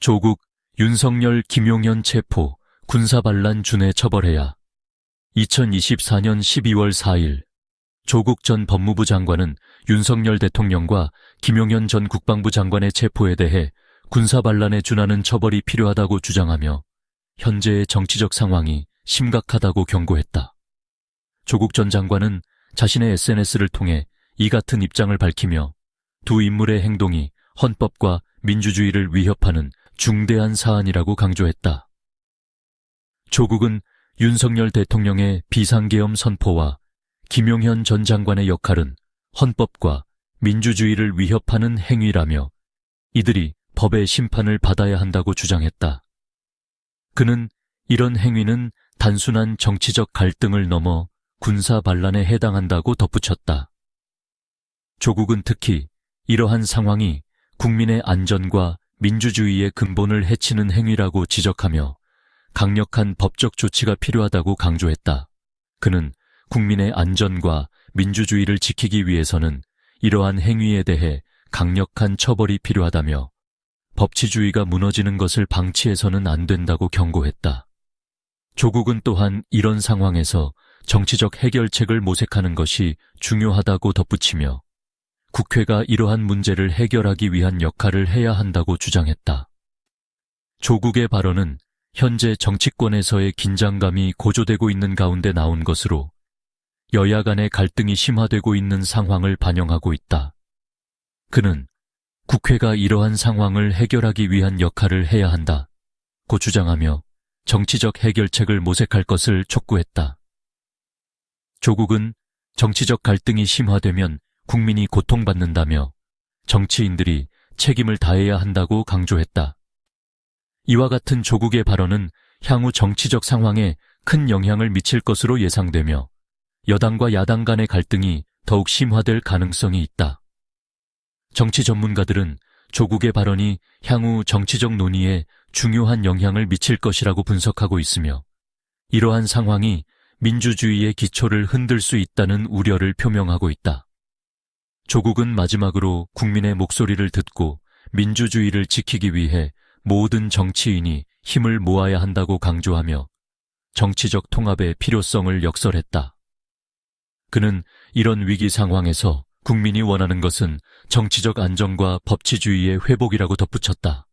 조국, 윤석열, 김용현 체포, 군사반란 준해 처벌해야. 2024년 12월 4일 조국 전 법무부 장관은 윤석열 대통령과 김용현 전 국방부 장관의 체포에 대해 군사반란에 준하는 처벌이 필요하다고 주장하며 현재의 정치적 상황이 심각하다고 경고했다. 조국 전 장관은 자신의 SNS를 통해 이 같은 입장을 밝히며 두 인물의 행동이 헌법과 민주주의를 위협하는 중대한 사안이라고 강조했다. 조국은 윤석열 대통령의 비상계엄 선포와 김용현 전 장관의 역할은 헌법과 민주주의를 위협하는 행위라며 이들이 법의 심판을 받아야 한다고 주장했다. 그는 이런 행위는 단순한 정치적 갈등을 넘어 군사 반란에 해당한다고 덧붙였다. 조국은 특히 이러한 상황이 국민의 안전과 민주주의의 근본을 해치는 행위라고 지적하며 강력한 법적 조치가 필요하다고 강조했다. 그는 국민의 안전과 민주주의를 지키기 위해서는 이러한 행위에 대해 강력한 처벌이 필요하다며 법치주의가 무너지는 것을 방치해서는 안 된다고 경고했다. 조국은 또한 이런 상황에서 정치적 해결책을 모색하는 것이 중요하다고 덧붙이며 국회가 이러한 문제를 해결하기 위한 역할을 해야 한다고 주장했다. 조국의 발언은 현재 정치권에서의 긴장감이 고조되고 있는 가운데 나온 것으로 여야 간의 갈등이 심화되고 있는 상황을 반영하고 있다. 그는 국회가 이러한 상황을 해결하기 위한 역할을 해야 한다고 주장하며 정치적 해결책을 모색할 것을 촉구했다. 조국은 정치적 갈등이 심화되면 국민이 고통받는다며 정치인들이 책임을 다해야 한다고 강조했다. 이와 같은 조국의 발언은 향후 정치적 상황에 큰 영향을 미칠 것으로 예상되며 여당과 야당 간의 갈등이 더욱 심화될 가능성이 있다. 정치 전문가들은 조국의 발언이 향후 정치적 논의에 중요한 영향을 미칠 것이라고 분석하고 있으며 이러한 상황이 민주주의의 기초를 흔들 수 있다는 우려를 표명하고 있다. 조국은 마지막으로 국민의 목소리를 듣고 민주주의를 지키기 위해 모든 정치인이 힘을 모아야 한다고 강조하며 정치적 통합의 필요성을 역설했다. 그는 이런 위기 상황에서 국민이 원하는 것은 정치적 안정과 법치주의의 회복이라고 덧붙였다.